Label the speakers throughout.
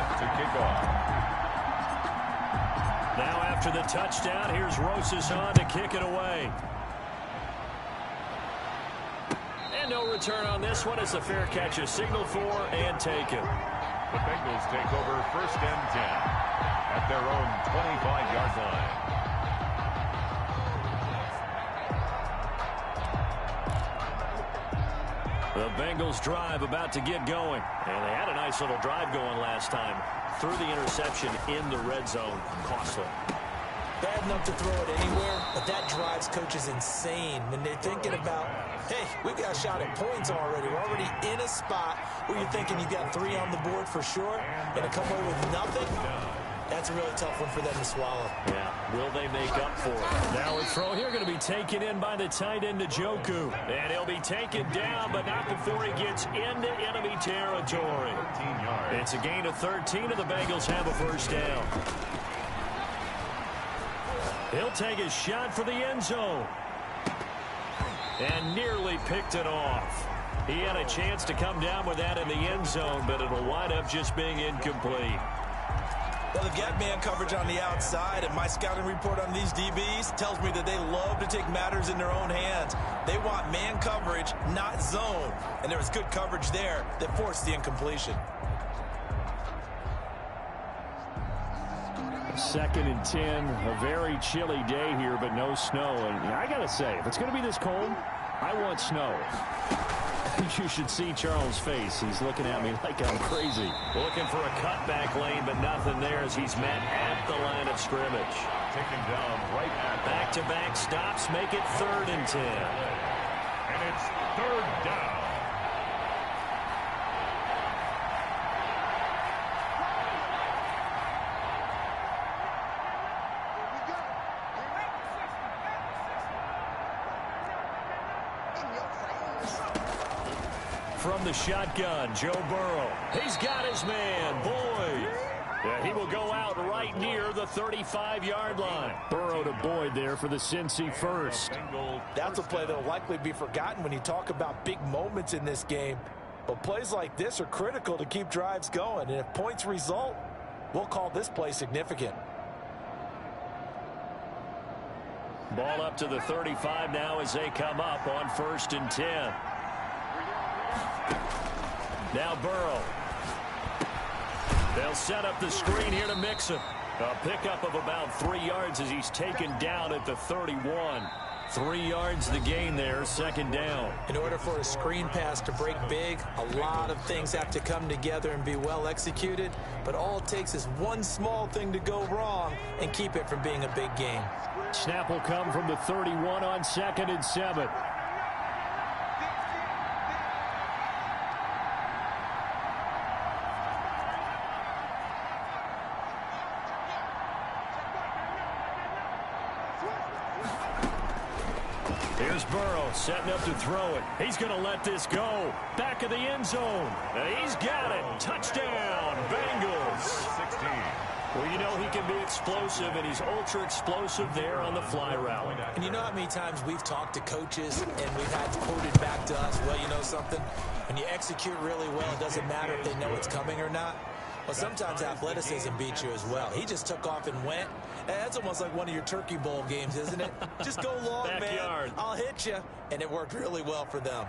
Speaker 1: set to kick off.
Speaker 2: Now after the touchdown, here's Rosas on to kick it away. And no return on this one as the fair catch is signaled for and taken.
Speaker 1: The Bengals take over 1st and 10 at their own 25-yard line.
Speaker 2: The Bengals drive about to get going. And they had a nice little drive going last time. Threw the interception in the red zone. Costly.
Speaker 3: Bad enough to throw it anywhere, but that drives coaches insane when they're thinking about, hey, we got a shot at points already. We're already in a spot where you're thinking you got 3 on the board for sure, and to come away with nothing, that's a really tough one for them to swallow.
Speaker 2: Yeah, will they make up for it? Now a throw here going to be taken in by the tight end, Njoku. And he'll be taken down, but not before he gets into enemy territory. It's a gain of 13, and the Bengals have a 1st down. He'll take a shot for the end zone. And nearly picked it off. He had a chance to come down with that in the end zone, but it'll wind up just being incomplete.
Speaker 3: Well, they've got man coverage on the outside, and my scouting report on these DBs tells me that they love to take matters in their own hands. They want man coverage, not zone. And there was good coverage there that forced the incompletion.
Speaker 2: 2nd and 10, a very chilly day here, but no snow. And I got to say, if it's going to be this cold, I want snow. You should see Charles' face. He's looking at me like I'm crazy. Looking for a cutback lane, but nothing there as he's met at the line of scrimmage.
Speaker 1: Taken down right at
Speaker 2: back-to-back stops make it 3rd and 10.
Speaker 1: And it's 3rd down.
Speaker 2: From the shotgun, Joe Burrow. He's got his man, Boyd. Yeah, he will go out right near the 35-yard line. Burrow to Boyd there for the Cincy 1st.
Speaker 3: That's a play that will likely be forgotten when you talk about big moments in this game. But plays like this are critical to keep drives going. And if points result, we'll call this play significant.
Speaker 2: Ball up to the 35 now as they come up on 1st and 10. Now Burrow. They'll set up the screen here to mix him. A pickup of about 3 yards as he's taken down at the 31. 3 yards the gain there, 2nd down.
Speaker 3: In order for a screen pass to break big, a lot of things have to come together and be well executed. But all it takes is one small thing to go wrong and keep it from being a big gain.
Speaker 2: Snap will come from the 31 on 2nd and 7. Here's Burrow setting up to throw it. He's going to let this go. Back of the end zone. He's got it. Touchdown, Bengals.
Speaker 1: 16.
Speaker 2: Well, you know he can be explosive, and he's ultra explosive there on the fly route.
Speaker 3: And you know how many times we've talked to coaches and we've had quoted back to us, well, you know something? When you execute really well, it doesn't matter if they know it's coming or not. Well, sometimes athleticism beats you as well. He just took off and went. That's almost like one of your Turkey Bowl games, isn't it? Just go long,
Speaker 2: Backyard.
Speaker 3: man. I'll hit you. And it worked really well for them.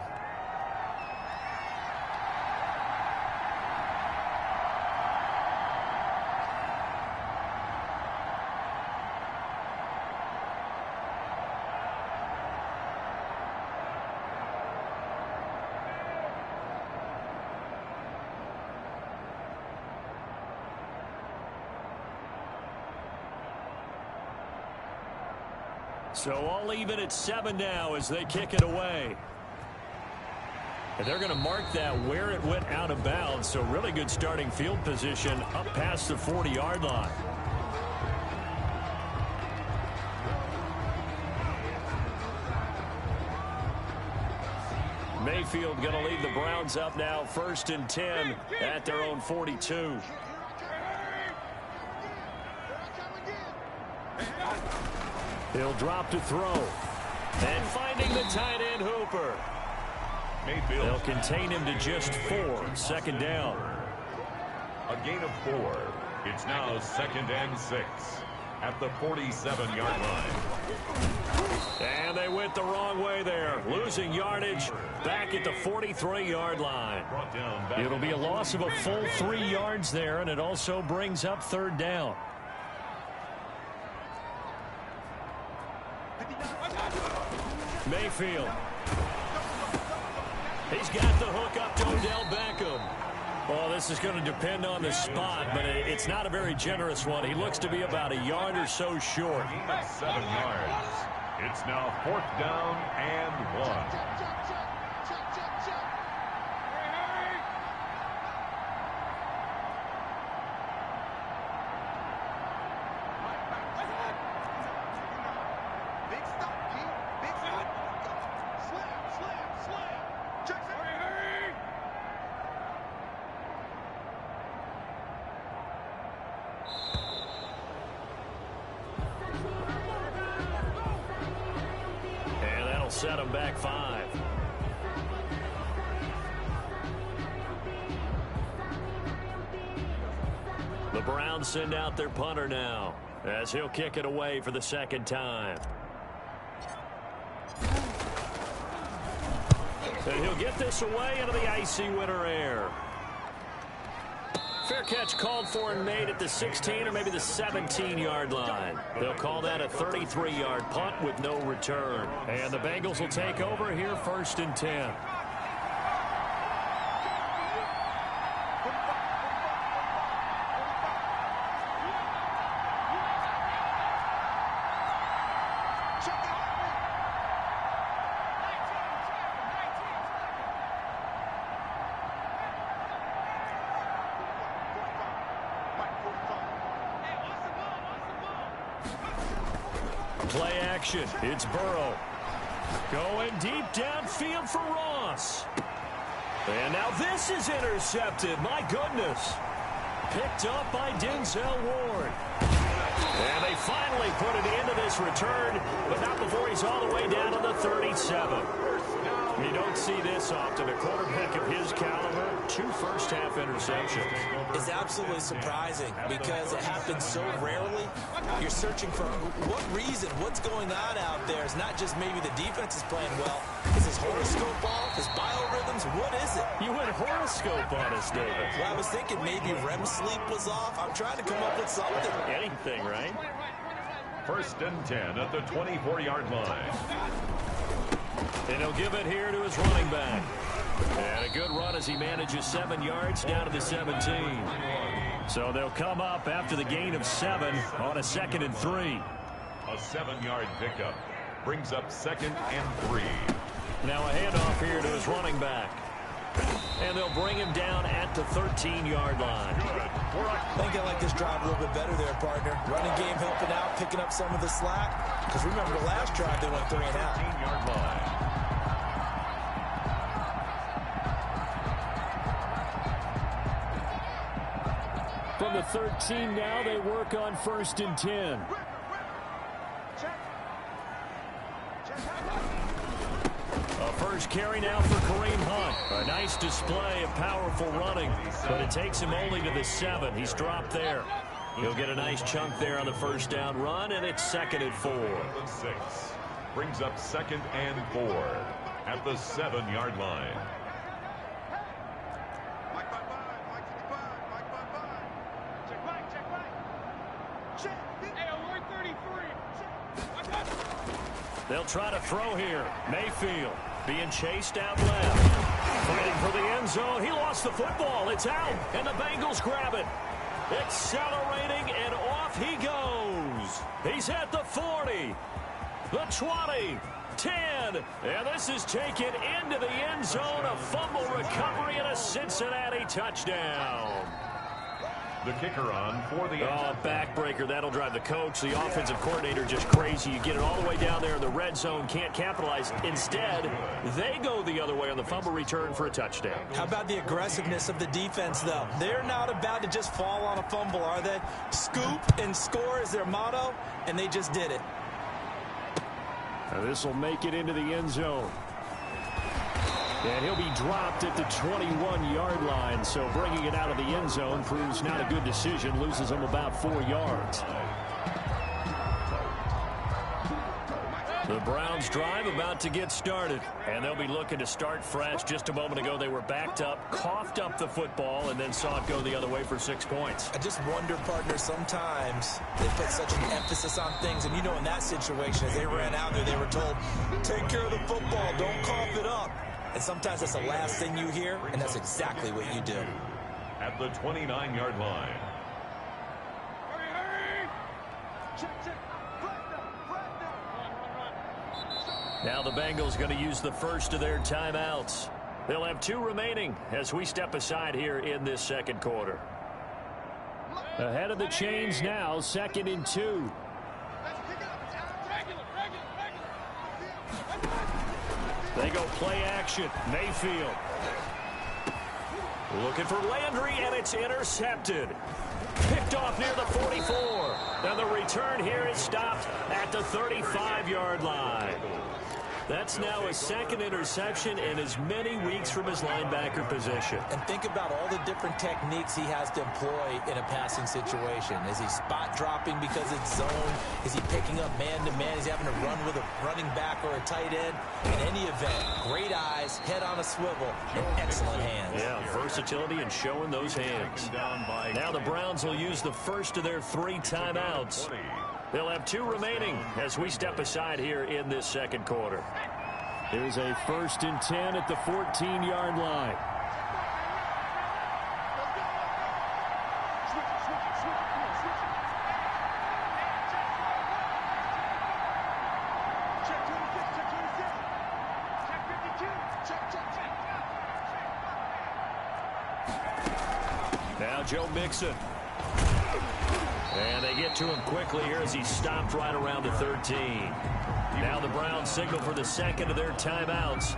Speaker 2: So all even at 7 now as they kick it away. And they're going to mark that where it went out of bounds. So really good starting field position up past the 40-yard line. Mayfield going to lead the Browns up now 1st and 10 at their own 42. He'll drop to throw. And finding the tight end Hooper.
Speaker 1: Mayfield.
Speaker 2: They'll contain him to just 4. 2nd down.
Speaker 1: A gain of 4. It's now 2nd and 6 at the 47-yard line.
Speaker 2: And they went the wrong way there, losing yardage back at the 43-yard line. It'll be a loss of a full 3 yards there, and it also brings up 3rd down. Mayfield. He's got the hook up to Odell Beckham. Well, this is going to depend on the spot, but it's not a very generous one. He looks to be about a yard or so short.
Speaker 1: 7 yards. It's now 4th down and 1.
Speaker 2: Set him back 5. The Browns send out their punter now as he'll kick it away for the 2nd time. And he'll get this away into the icy winter air. Fair catch called for and made at the 16 or maybe the 17-yard line. They'll call that a 33-yard punt with no return. And the Bengals will take over here 1st and 10. Play action. It's Burrow. Going deep downfield for Ross. And now this is intercepted. My goodness. Picked up by Denzel Ward. And they finally put it into this return, but not before he's all the way down to the 37. You don't see this often. A quarterback of his caliber, 2 first-half interceptions.
Speaker 3: It's absolutely surprising because it happens so rarely. You're searching for what reason, what's going on out there. It's not just maybe the defense is playing well. Is his horoscope off? His biorhythms? What is it?
Speaker 2: You went horoscope on us, David.
Speaker 3: Well, I was thinking maybe REM sleep was off. I'm trying to come up with something.
Speaker 2: Anything, right?
Speaker 1: 1st and 10 at the 24-yard line.
Speaker 2: And he'll give it here to his running back. And a good run as he manages 7 yards down to the 17. So they'll come up after the gain of 7 on a 2nd and 3.
Speaker 1: A 7-yard pickup brings up 2nd and 3.
Speaker 2: Now a handoff here to his running back. And they'll bring him down at the 13-yard line.
Speaker 3: I think I like this drive a little bit better there, partner. Running game helping out, picking up some of the slack. Because remember the last drive they went 3 and out.
Speaker 1: 13-yard line.
Speaker 2: From the 13 now, they work on 1st and 10. A first carry now for Kareem Hunt. A nice display of powerful running, but it takes him only to the 7. He's dropped there. He'll get a nice chunk there on the 1st down run, and it's 2nd and 4.
Speaker 1: 6 brings up 2nd and 4 at the 7-yard line.
Speaker 2: They'll try to throw here. Mayfield being chased out left. Fighting for the end zone. He lost the football. It's out, and the Bengals grab it. Accelerating, and off he goes. He's at the 40, the 20, 10, and this is taken into the end zone. A fumble recovery and a Cincinnati touchdown.
Speaker 1: The kicker on for the
Speaker 2: backbreaker. That'll drive the coach, the offensive coordinator, just crazy. You get it all the way down there in the red zone, can't capitalize. Instead, they go the other way on the fumble return for a touchdown.
Speaker 3: How about the aggressiveness of the defense, though? They're not about to just fall on a fumble, are they? Scoop and score is their motto, and they just did it.
Speaker 2: Now this will make it into the end zone. And he'll be dropped at the 21-yard line. So bringing it out of the end zone proves not a good decision. Loses him about 4 yards. The Browns drive about to get started, and they'll be looking to start fresh. Just a moment ago, they were backed up, coughed up the football, and then saw it go the other way for 6 points.
Speaker 3: I just wonder, partner, sometimes they put such an emphasis on things, and you know in that situation, as they ran out there, they were told, take care of the football, don't cough it up. And sometimes that's the last thing you hear, and that's exactly what you do.
Speaker 1: At the 29-yard line.
Speaker 2: Now the Bengals going to use the first of their timeouts. They'll have 2 remaining as we step aside here in this second quarter. Ahead of the chains now, 2nd and 2. They go play action. Mayfield. Looking for Landry, and it's intercepted. Picked off near the 44. Now the return here is stopped at the 35-yard line. That's now a 2nd interception in as many weeks from his linebacker position.
Speaker 3: And think about all the different techniques he has to employ in a passing situation. Is he spot dropping because it's zone? Is he picking up man-to-man? Is he having to run with a running back or a tight end? In any event, great eyes, head on a swivel, and excellent hands.
Speaker 2: Yeah, versatility and showing those hands. Now the Browns will use the first of their 3 timeouts. They'll have 2 remaining as we step aside here in this second quarter. Here's a 1st and 10 at the 14-yard line. Now Joe Mixon. And they get to him quickly here as he stopped right around the 13. Now the Browns signal for the 2nd of their timeouts.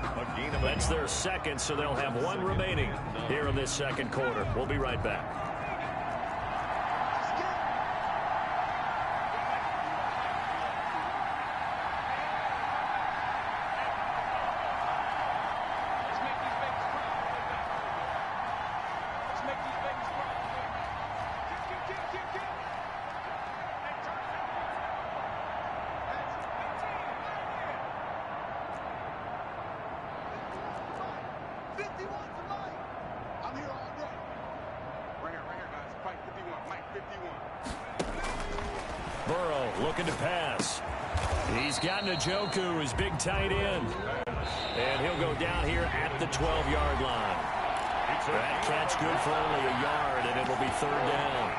Speaker 2: That's their 2nd, so they'll have 1 remaining here in this second quarter. We'll be right back. Looking to pass. He's got Njoku, his big tight end. And he'll go down here at the 12-yard line. That catch good for only a yard, and it'll be 3rd down.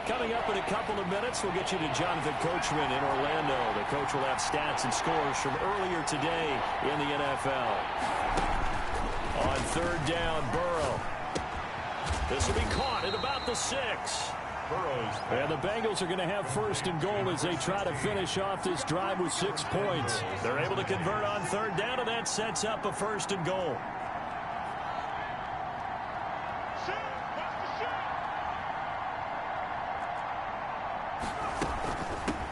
Speaker 2: Coming up in a couple of minutes, we'll get you to Jonathan Coachman in Orlando. The coach will have stats and scores from earlier today in the NFL. On 3rd down, Burrow. This will be caught at about the 6. And the Bengals are going to have 1st and goal as they try to finish off this drive with 6 points. They're able to convert on 3rd down, and that sets up a 1st and goal.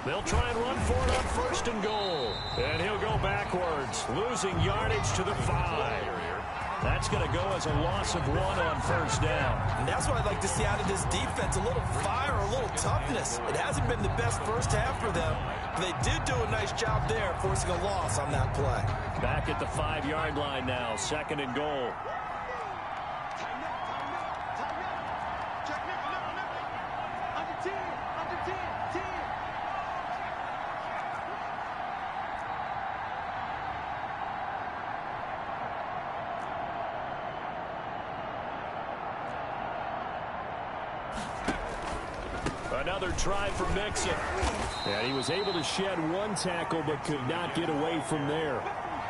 Speaker 2: They'll try and run for it on 1st and goal. And he'll go backwards, losing yardage to the 5. That's going to go as a loss of 1 on 1st down.
Speaker 3: And that's what I'd like to see out of this defense, a little fire, a little toughness. It hasn't been the best first half for them. But they did do a nice job there, forcing a loss on that play.
Speaker 2: Back at the 5-yard line now, 2nd and goal. Another try for Mixon. And he was able to shed 1 tackle but could not get away from there.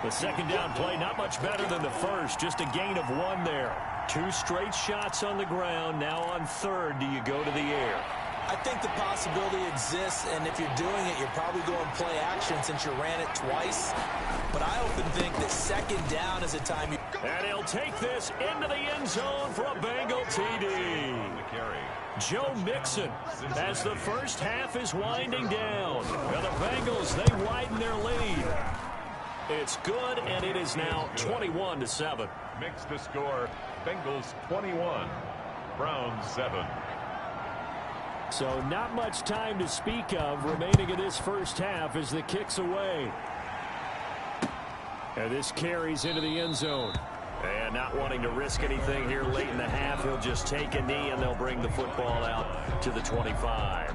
Speaker 2: The 2nd down play not much better than the first, just a gain of 1 there. 2 straight shots on the ground. Now on third, do you go to the air?
Speaker 3: I think the possibility exists, and if you're doing it, you're probably going play action since you ran it twice. But I often think that second down is a time you...
Speaker 2: And he'll take this into the end zone for a Bengal TD. Joe Mixon, as the first half is winding down. And the Bengals, they widen their lead. It's good, and it is now 21-7.
Speaker 1: Mix the score. Bengals 21, Browns 7.
Speaker 2: So not much time to speak of remaining in this first half as the kick's away. And this carries into the end zone. And not wanting to risk anything here late in the half, he'll just take a knee and they'll bring the football out to the 25.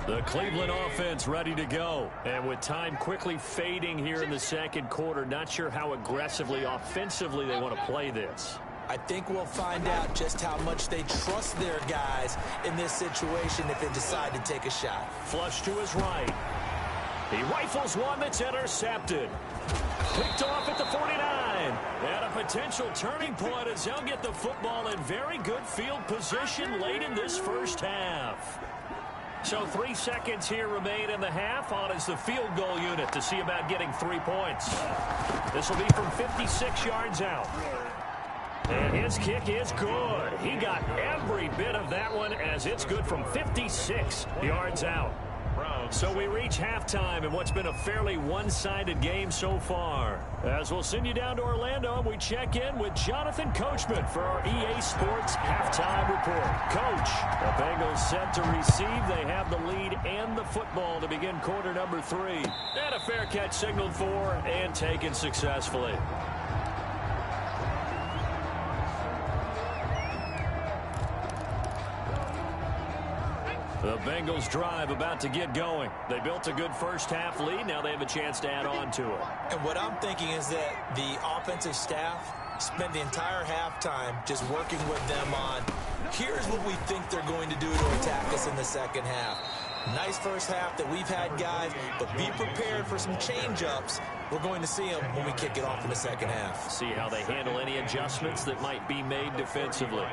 Speaker 2: The Cleveland offense ready to go. And with time quickly fading here in the second quarter, not sure how aggressively, offensively they want to play this.
Speaker 3: I think we'll find out just how much they trust their guys in this situation if they decide to take a shot.
Speaker 2: Flush to his right. He rifles one that's intercepted. Picked off at the 49. And a potential turning point as they'll get the football in very good field position late in this first half. So 3 seconds here remain in the half. On is the field goal unit to see about getting 3 points. This will be from 56 yards out. And his kick is good. He got every bit of that one as it's good from 56 yards out. So we reach halftime in what's been a fairly one-sided game so far. As we'll send you down to Orlando, and we check in with Jonathan Coachman for our EA Sports Halftime Report. Coach, the Bengals set to receive. They have the lead and the football to begin quarter number 3. And a fair catch signaled for and taken successfully. The Bengals drive about to get going. They built a good first half lead. Now they have a chance to add on to it.
Speaker 3: And what I'm thinking is that the offensive staff spent the entire halftime just working with them on, here's what we think they're going to do to attack us in the second half. Nice first half that we've had, guys, but be prepared for some change-ups. We're going to see them when we kick it off in the second half.
Speaker 2: See how they handle any adjustments that might be made defensively.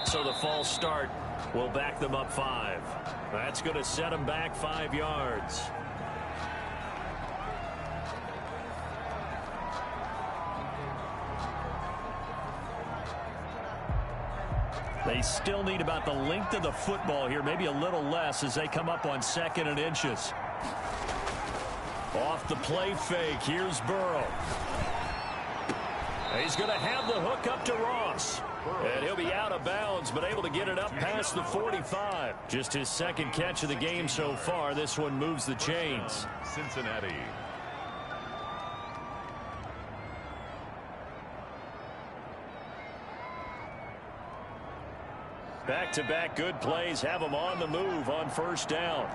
Speaker 2: So the false start will back them up 5. That's going to set them back 5 yards. They still need about the length of the football here, maybe a little less as they come up on 2nd and inches. Off the play fake, here's Burrow. He's going to have the hook up to Ross. And he'll be out of bounds, but able to get it up past the 45. Just his second catch of the game so far. This one moves the chains.
Speaker 1: Cincinnati.
Speaker 2: Back-to-back good plays have them on the move on first down.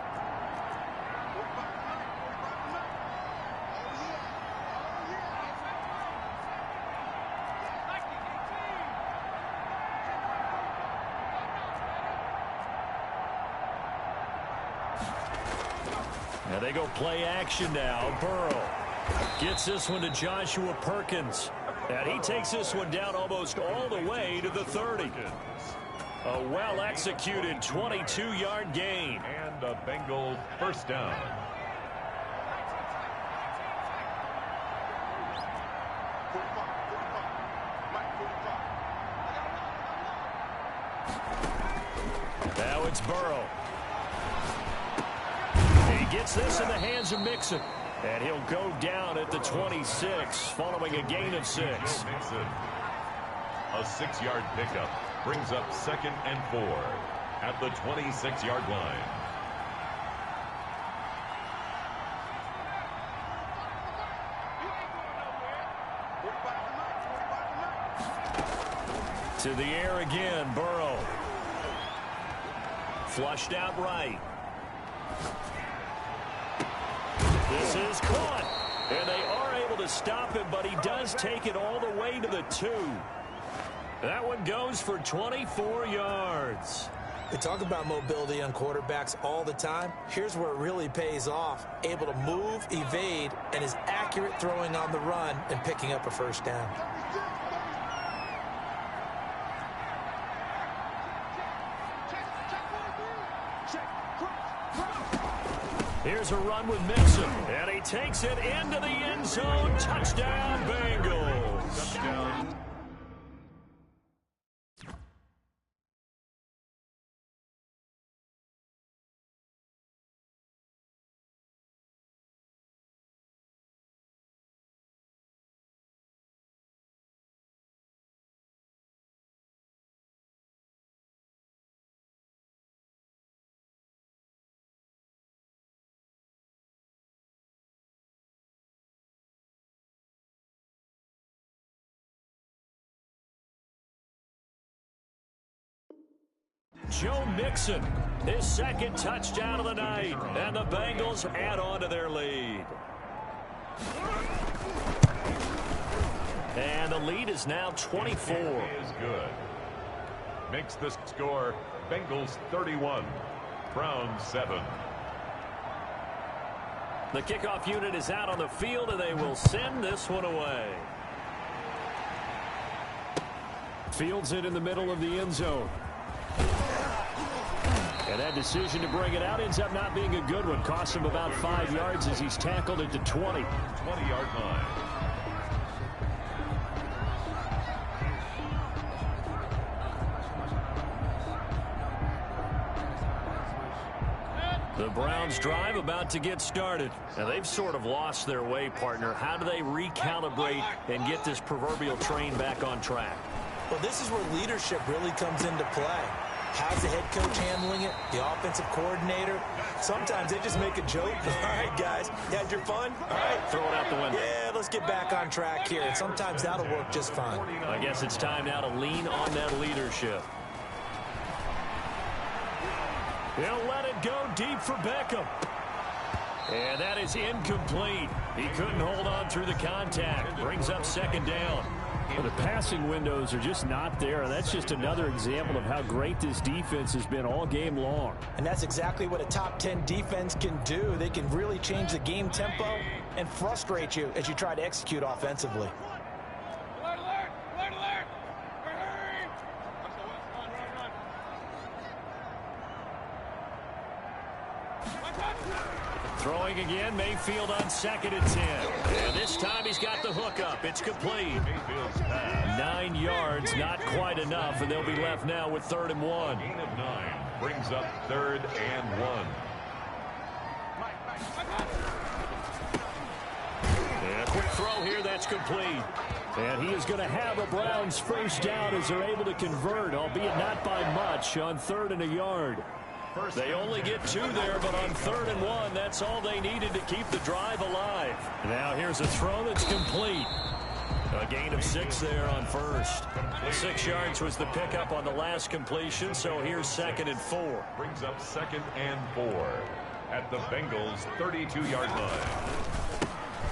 Speaker 2: Now they go play action now. Burrow gets this one to Joshua Perkins. And he takes this one down almost all the way to the 30. A well-executed 22-yard gain.
Speaker 1: And a Bengal first down.
Speaker 2: Now it's Burrow. He gets this in the hands of Mixon. And he'll go down at the 26 following a gain of 6.
Speaker 1: Mixon. A 6-yard pickup brings up 2nd and 4 at the 26-yard line. To the air again, Burrow.
Speaker 2: flushed out right. This is caught. And they are able to stop him, but he does take it all the way to the 2. That one goes for 24 yards.
Speaker 3: We talk about mobility on quarterbacks all the time. Here's where it really pays off. Able to move, evade, and is accurate throwing on the run and picking up a first down.
Speaker 2: Here's a run with Mixon, and he takes it into the end zone. Touchdown, Bengals. Touchdown. Joe Mixon, his second touchdown of the night, and the Bengals add on to their lead. And the lead is now 24.
Speaker 1: Is good. Makes the score Bengals 31, Browns 7.
Speaker 2: The kickoff unit is out on the field, and they will send this one away. Fields it in the middle of the end zone. And that decision to bring it out ends up not being a good one. Costs him about 5 yards as he's tackled at the 20.
Speaker 1: 20-yard line.
Speaker 2: The Browns drive about to get started. Now they've sort of lost their way, partner. How do they recalibrate and get this proverbial train back on track?
Speaker 3: Well, this is where leadership really comes into play. How's the head coach handling it? The offensive coordinator? Sometimes they just make a joke. All right, guys, you had your fun? All right.
Speaker 2: Throw it out the window.
Speaker 3: Yeah, let's get back on track here. And sometimes that'll work just fine.
Speaker 2: I guess it's time now to lean on that leadership. He'll let it go deep for Beckham. And that is incomplete. He couldn't hold on through the contact. Brings up second down. Well, the passing windows are just not there. And that's just another example of how great this defense has been all game long.
Speaker 3: And that's exactly what a top 10 defense can do. They can really change the game tempo and frustrate you as you try to execute offensively.
Speaker 2: Throwing again, Mayfield on second and 10. And this time he's got the hook up. It's complete. 9 yards, not quite enough, and they'll be left now with 3rd and 1.
Speaker 1: Gain of 9 brings up 3rd and 1.
Speaker 2: And a quick throw here, that's complete. And he is going to have a Browns first down as they're able to convert, albeit not by much, on 3rd and a yard. They only get 2 there, but on 3rd and 1, that's all they needed to keep the drive alive. Now here's a throw that's complete. A gain of 6 there on first. 6 yards was the pickup on the last completion, so here's 2nd and 4.
Speaker 1: Brings up 2nd and 4 at the Bengals' 32-yard line.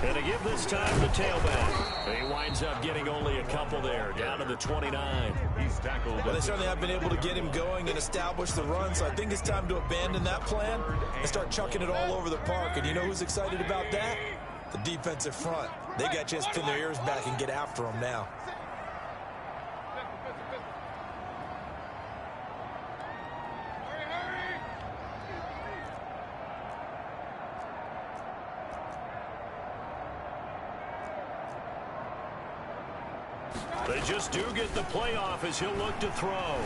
Speaker 2: And to give this time to the tailback. He winds up getting only a couple there, down to the 29.
Speaker 1: He's tackled.
Speaker 3: Well, they certainly have been able to get him going and establish the run, so I think it's time to abandon that plan and start chucking it all over the park. And you know who's excited about that? The defensive front. They got a chance to pin their ears back and get after him now.
Speaker 2: They just do get the playoff as he'll look to throw.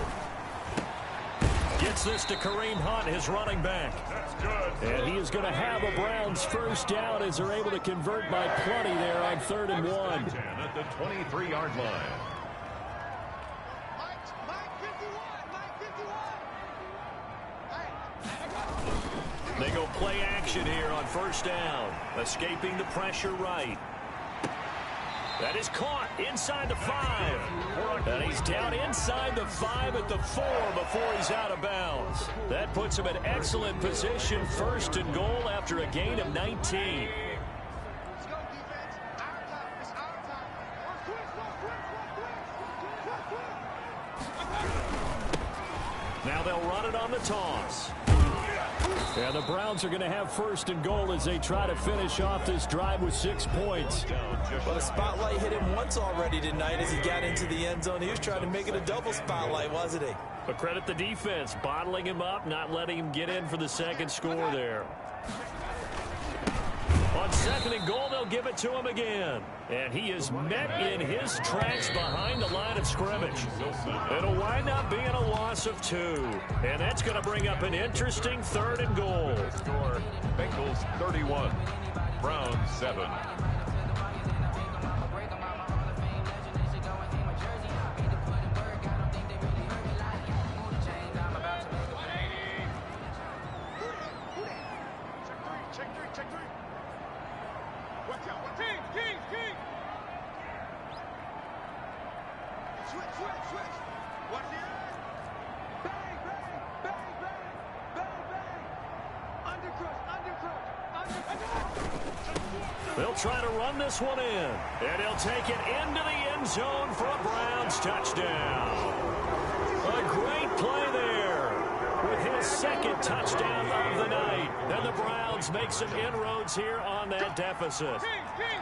Speaker 2: Gets this to Kareem Hunt, his running back.
Speaker 1: That's good.
Speaker 2: And he is going to have a Browns first down as they're able to convert by plenty there on 3rd and 1.
Speaker 1: At the 23-yard line.
Speaker 2: They go play action here on first down. Escaping the pressure right. That is caught inside the 5. And he's down inside the 5 at the 4 before he's out of bounds. That puts him in excellent position, 1st and goal after a gain of 19. Now they'll run it on the toss. Yeah, the Browns are going to have 1st and goal as they try to finish off this drive with 6 points.
Speaker 3: Well, the spotlight hit him once already tonight as he got into the end zone. He was trying to make it a double spotlight, wasn't he?
Speaker 2: But credit the defense, bottling him up, not letting him get in for the second score there. On 2nd and goal, they'll give it to him again. And he is met in his tracks behind the line of scrimmage. It'll wind up being a loss of 2. And that's going to bring up an interesting 3rd and goal.
Speaker 1: Score, Bengals 31, Browns 7.
Speaker 2: They'll try to run this one in, and he'll take it into the end zone for a Browns touchdown. A great play there with his 2nd touchdown of the night. And the Browns make some inroads here on that deficit.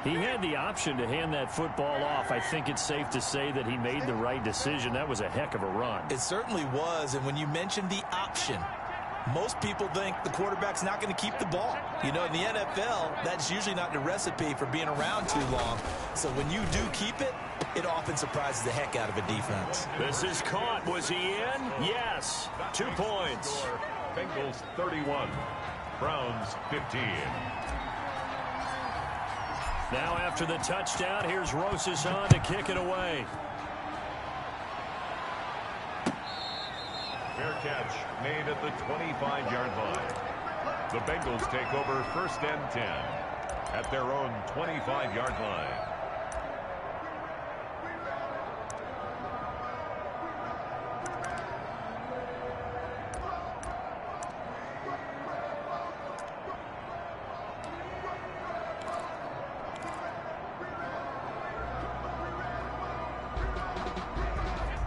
Speaker 2: He had the option to hand that football off. I think it's safe to say that he made the right decision. That was a heck of a run.
Speaker 3: It certainly was, and when you mentioned the option, most people think the quarterback's not going to keep the ball. You know, in the NFL, that's usually not the recipe for being around too long. So when you do keep it, it often surprises the heck out of a defense.
Speaker 2: This is caught. Was he in? Yes. 2 points.
Speaker 1: Bengals 31, Browns 15.
Speaker 2: Now after the touchdown, here's Rosas on to kick it away.
Speaker 1: Fair catch made at the 25-yard line. The Bengals take over 1st and 10 at their own 25-yard line.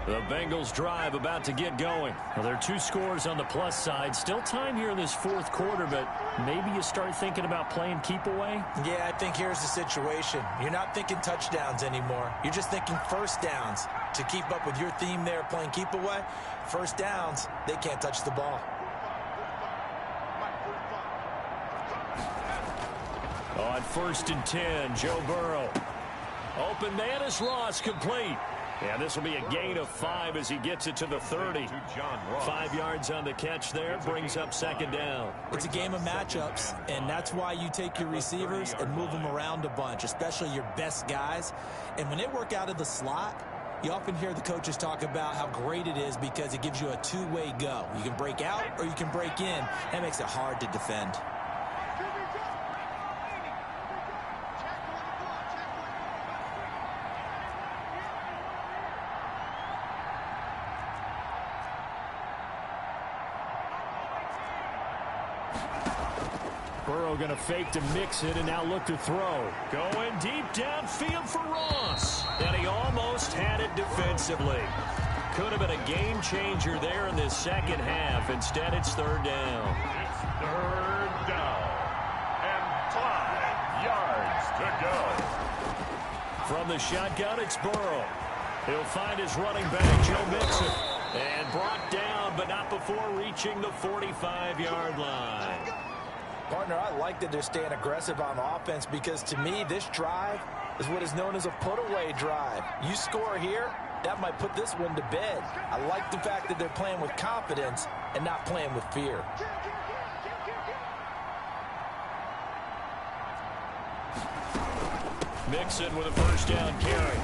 Speaker 2: The Bengals drive about to get going. Well, there are 2 scores on the plus side. Still time here in this 4th quarter, but maybe you start thinking about playing keep away?
Speaker 3: Yeah, I think here's the situation. You're not thinking touchdowns anymore. You're just thinking 1st downs. To keep up with your theme there, playing keep away, 1st downs, they can't touch the ball.
Speaker 2: On 1st and 10, Joe Burrow. Open man is Ross, complete. And this will be a gain of 5 as he gets it to the 30. 5 yards on the catch there, brings up 2nd down.
Speaker 3: It's a game of matchups, and that's why you take your receivers and move them around a bunch, especially your best guys. And when they work out of the slot, you often hear the coaches talk about how great it is because it gives you a 2-way go. You can break out or you can break in. That makes it hard to defend.
Speaker 2: Burrow going to fake to mix it and now look to throw. Going deep downfield for Ross. And he almost had it defensively. Could have been a game changer there in this 2nd half. Instead, it's 3rd down.
Speaker 1: It's 3rd down. And 5 yards to go.
Speaker 2: From the shotgun, it's Burrow. He'll find his running back, Joe Mixon. And brought down, but not before reaching the 45-yard line.
Speaker 3: Partner, I like that they're staying aggressive on offense because to me, this drive is what is known as a put-away drive. You score here, that might put this one to bed. I like the fact that they're playing with confidence and not playing with fear.
Speaker 2: Mixon with a 1st down carry.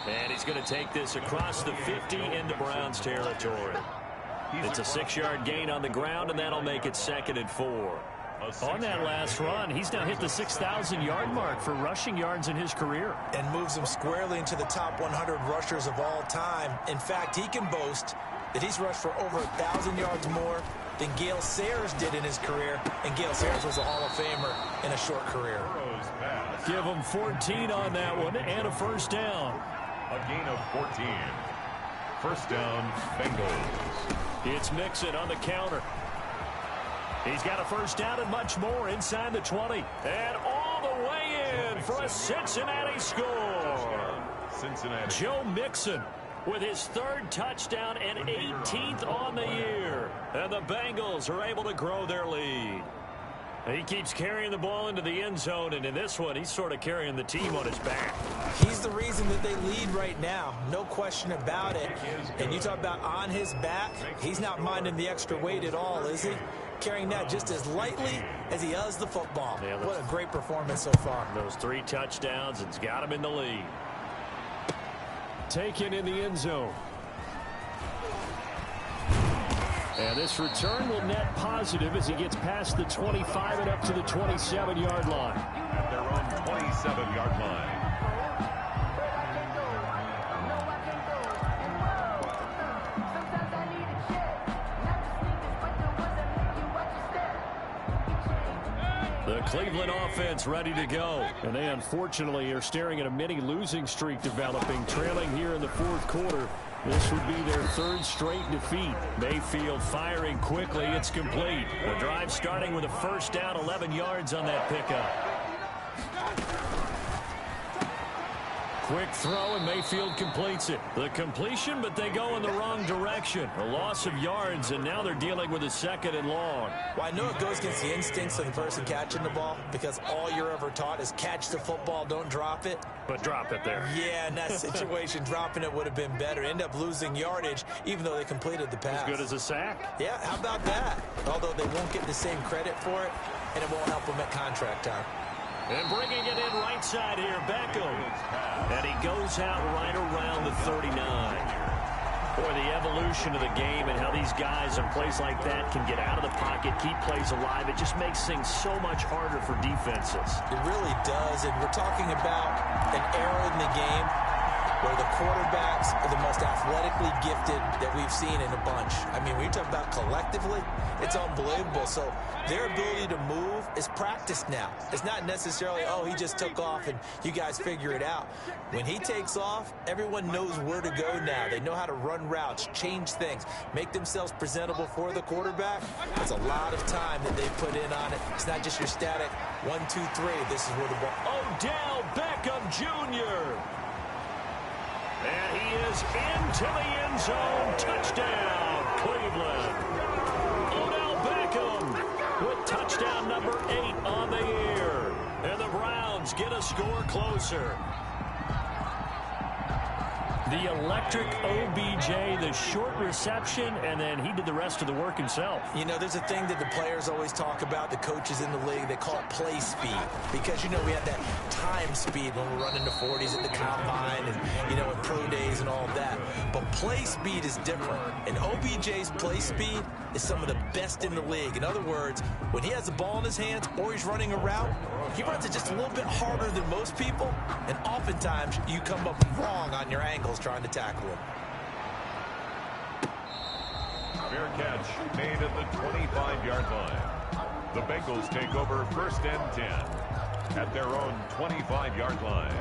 Speaker 2: And he's going to take this across the 50 into Browns territory. It's a 6-yard gain on the ground, and that'll make it 2nd and 4. On that last run, he's now hit the 6,000-yard mark for rushing yards in his career.
Speaker 3: And moves him squarely into the top 100 rushers of all time. In fact, he can boast that he's rushed for over 1,000 yards more than Gale Sayers did in his career. And Gale Sayers was a Hall of Famer in a short career.
Speaker 2: Give him 14 on that one and a first down.
Speaker 1: A gain of 14. First down, Bengals.
Speaker 2: It's Mixon on the counter. He's got a first down and much more inside the 20. And all the way in for a Cincinnati score.
Speaker 1: Cincinnati.
Speaker 2: Joe Mixon with his third touchdown and 18th on the year. And the Bengals are able to grow their lead. He keeps carrying the ball into the end zone, and in this one, he's sort of carrying the team on his back.
Speaker 3: He's the reason that they lead right now. No question about it. And you talk about on his back, he's not minding the extra weight at all, is he? Carrying that just as lightly as he does the football. Yeah, what a great performance so far.
Speaker 2: Those 3 touchdowns, it's got him in the lead. Taken in the end zone. And this return will net positive as he gets past the 25 and up to the 27-yard line.
Speaker 1: At their own 27-yard line.
Speaker 2: The Cleveland offense ready to go. And they unfortunately are staring at a mini losing streak developing, trailing here in the fourth quarter. This would be their 3rd straight defeat. Mayfield firing quickly. It's complete. The drive starting with a first down, 11 yards on that pickup. Quick throw, and Mayfield completes it. The completion, but they go in the wrong direction. A loss of yards, and now they're dealing with a 2nd and long.
Speaker 3: Well, I know it goes against the instincts of the person catching the ball because all you're ever taught is catch the football, don't drop it.
Speaker 2: But drop it there.
Speaker 3: Yeah, in that situation, dropping it would have been better. End up losing yardage, even though they completed the pass.
Speaker 2: As good as a sack.
Speaker 3: Yeah, how about that? Although they won't get the same credit for it, and it won't help them at contract time.
Speaker 2: And bringing it in right side here, Beckham. And he goes out right around the 39. Boy, the evolution of the game and how these guys in plays like that can get out of the pocket, keep plays alive, it just makes things so much harder for defenses.
Speaker 3: It really does, and we're talking about an era in the game where the quarterbacks are the most athletically gifted that we've seen in a bunch. I mean, when you talk about collectively, it's unbelievable. So their ability to move is practiced now. It's not necessarily, oh, he just took off and you guys figure it out. When he takes off, everyone knows where to go now. They know how to run routes, change things, make themselves presentable for the quarterback. There's a lot of time that they put in on it. It's not just your static 1, 2, 3. This is where the ball.
Speaker 2: Odell Beckham Jr. And he is into the end zone. Touchdown, Cleveland. Odell Beckham with touchdown number 8 on the year. And the Browns get a score closer. The electric OBJ, the short reception, and then he did the rest of the work himself.
Speaker 3: You know, there's a thing that the players always talk about, the coaches in the league, they call it play speed. Because, you know, we have that time speed when we're running the 40s at the combine and, you know, in pro days and all of that. But play speed is different. And OBJ's play speed is some of the best in the league. In other words, when he has the ball in his hands or he's running a route, he runs it just a little bit harder than most people. And oftentimes, you come up wrong on your angles trying to tackle him.
Speaker 1: Fair catch made at the 25-yard line. The Bengals take over first and 10 at their own 25-yard line.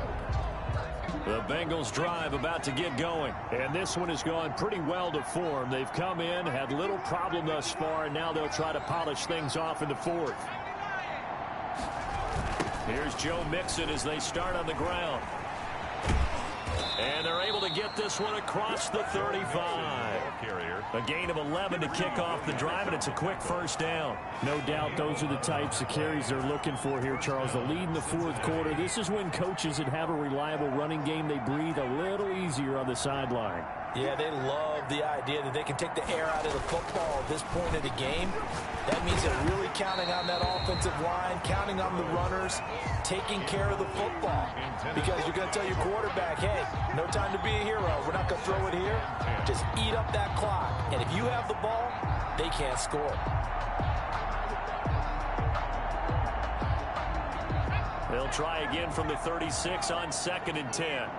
Speaker 2: The Bengals drive about to get going. And this one has gone pretty well to form. They've come in, had little problem thus far, and now they'll try to polish things off in the fourth. Here's Joe Mixon as they start on the ground. And they're able to get this one across the 35. A gain of 11 to kick off the drive, and it's a quick first down. No doubt those are the types of carries they're looking for here, Charles. The lead in the fourth quarter. This is when coaches that have a reliable running game, they breathe a little easier on the sideline.
Speaker 3: Yeah, they love the idea that they can take the air out of the football at this point of the game. That means they're really counting on that offensive line, counting on the runners, taking care of the football. Because you're going to tell your quarterback, hey, no time to be a hero. We're not going to throw it here. Just eat up that clock. And if you have the ball, they can't score.
Speaker 2: They'll try again from the 36 on 2nd and 10.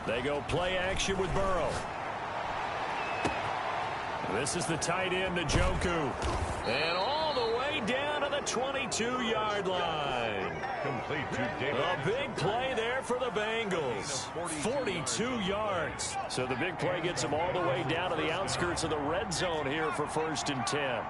Speaker 2: They go play action with Burrow. This is the tight end, Njoku. And all the way down to the 22-yard line.
Speaker 1: Complete to David.
Speaker 2: A big play there for the Bengals. 42 yards. So the big play gets them all the way down to the outskirts of the red zone here for 1st and 10.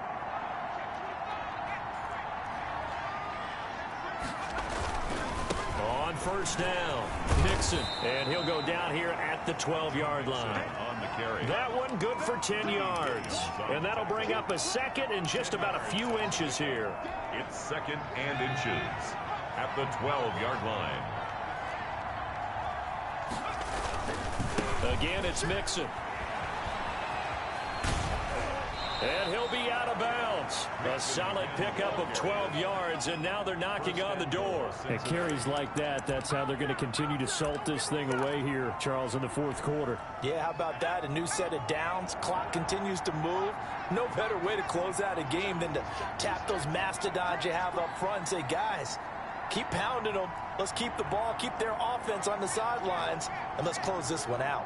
Speaker 2: On 1st down, Nixon. And he'll go down here at the 12-yard line.
Speaker 1: On the carry.
Speaker 2: That one good for 10 yards. And that'll bring up a 2nd and just about a few inches here.
Speaker 1: It's 2nd and inches at the 12-yard line.
Speaker 2: Again, it's Mixon. And he'll be out of bounds. A solid pickup of 12 yards, and now they're knocking on the door. At carries like that, that's how they're going to continue to salt this thing away here, Charles, in the 4th quarter.
Speaker 3: Yeah, how about that? A new set of downs. Clock continues to move. No better way to close out a game than to tap those mastodons you have up front and say, guys, keep pounding them. Let's keep the ball, keep their offense on the sidelines, and let's close this one out.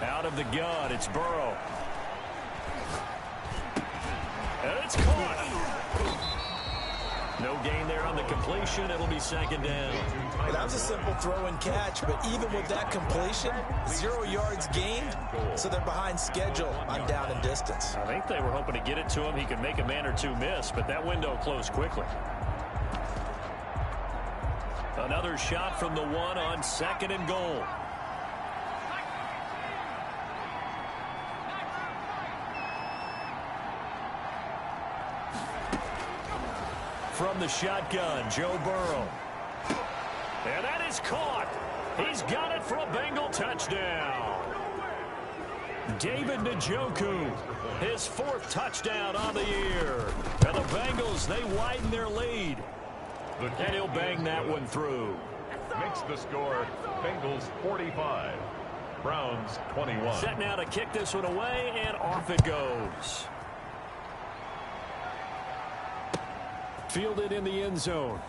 Speaker 2: Out of the gun, it's Burrow. And it's caught. No gain there on the completion. It'll be 2nd down.
Speaker 3: That was a simple throw and catch, but even with that completion, 0 yards gained, so they're behind schedule on down and distance.
Speaker 2: I think they were hoping to get it to him. He could make a man or two miss, but that window closed quickly. Another shot from the 1 on 2nd and goal. From the shotgun, Joe Burrow. And that is caught. He's got it for a Bengal touchdown. David Njoku, his 4th touchdown on the year. And the Bengals, they widen their lead. And he'll bang that one through.
Speaker 1: Makes the score Bengals 45, Browns 21.
Speaker 2: Set now to kick this one away, and off it goes. Fielded in the end zone.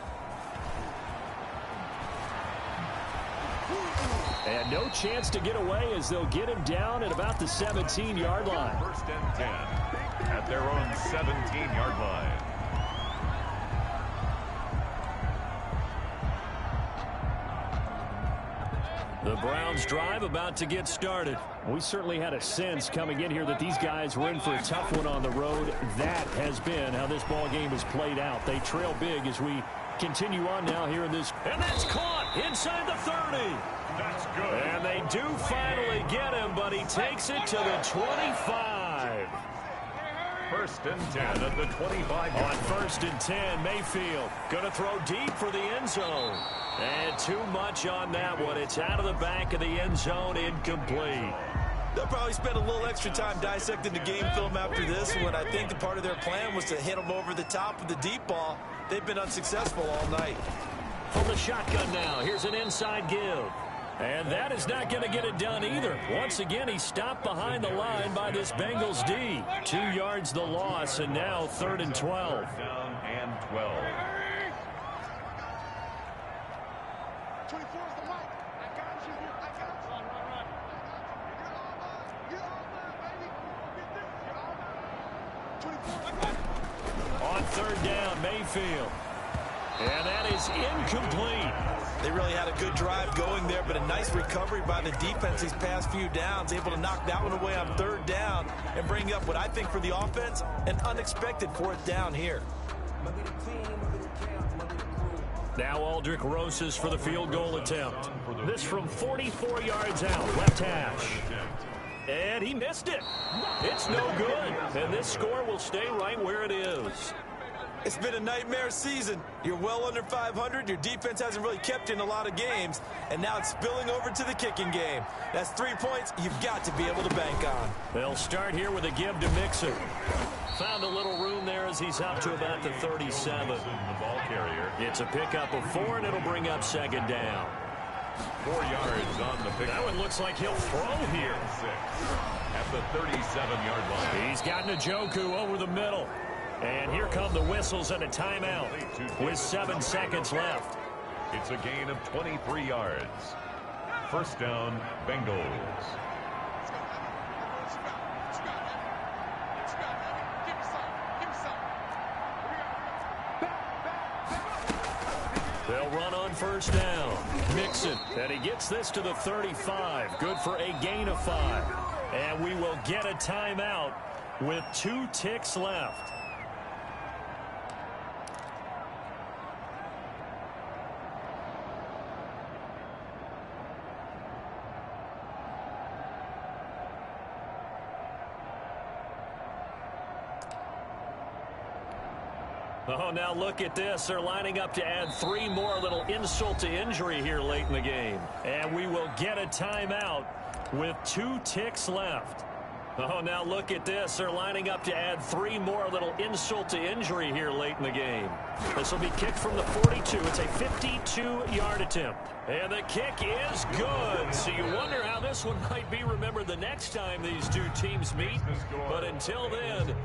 Speaker 2: And no chance to get away as they'll get him down at about the 17-yard line.
Speaker 1: 1st and 10 at their own 17-yard line.
Speaker 2: The Browns drive about to get started. We certainly had a sense coming in here that these guys were in for a tough one on the road. That has been how this ball game has played out. They trail big as we continue on now here in this. And that's caught inside the 30.
Speaker 1: That's good.
Speaker 2: And they do finally get him, but he takes it to the 25.
Speaker 1: 1st and 10 at the 25.
Speaker 2: On 1st and 10, Mayfield going to throw deep for the end zone. And too much on that one. It's out of the back of the end zone, incomplete.
Speaker 3: They'll probably spend a little extra time dissecting the game film after this one. I think the part of their plan was to hit them over the top with the deep ball. They've been unsuccessful all night.
Speaker 2: From the shotgun now, here's an inside give. And that is not going to get it done either. Once again, he stopped behind the line by this Bengals D. 2 yards the loss, and now 3rd and 12.
Speaker 1: Down and 12.
Speaker 2: On 3rd down, Mayfield. And that is incomplete.
Speaker 3: They really had a good drive going there, but a nice recovery by the defense these past few downs, able to knock that one away on 3rd down and bring up what I think for the offense, an unexpected 4th down here.
Speaker 2: Now Aldrick Rosas for the field goal attempt. This from 44 yards out, left hash. And he missed it. It's no good. And this score will stay right where it is.
Speaker 3: It's been a nightmare season. You're well under 500. Your defense hasn't really kept you in a lot of games. And now it's spilling over to the kicking game. That's 3 points you've got to be able to bank on.
Speaker 2: They'll start here with a give to Mixon. Found a little room there as he's up to about the 37.
Speaker 1: The ball carrier.
Speaker 2: It's a pickup of 4, and it'll bring up second down.
Speaker 1: 4 yards on the pick.
Speaker 2: That one looks like he'll throw here.
Speaker 1: 6 at the 37-yard line.
Speaker 2: He's got Njoku over the middle. And here come the whistles and a timeout with 7 seconds left.
Speaker 1: It's a gain of 23 yards. First down, Bengals.
Speaker 2: They'll run on first down. Mixon, and he gets this to the 35. Good for a gain of 5. And we will get a timeout with 2 ticks left. Oh, now look at this. They're lining up to add 3 more, little insult to injury here late in the game. And we will get a timeout with 2 ticks left. Oh, now look at this. They're lining up to add 3 more, little insult to injury here late in the game. This will be kicked from the 42. It's a 52-yard attempt. And the kick is good. So you wonder how this one might be remembered the next time these two teams meet. But until then...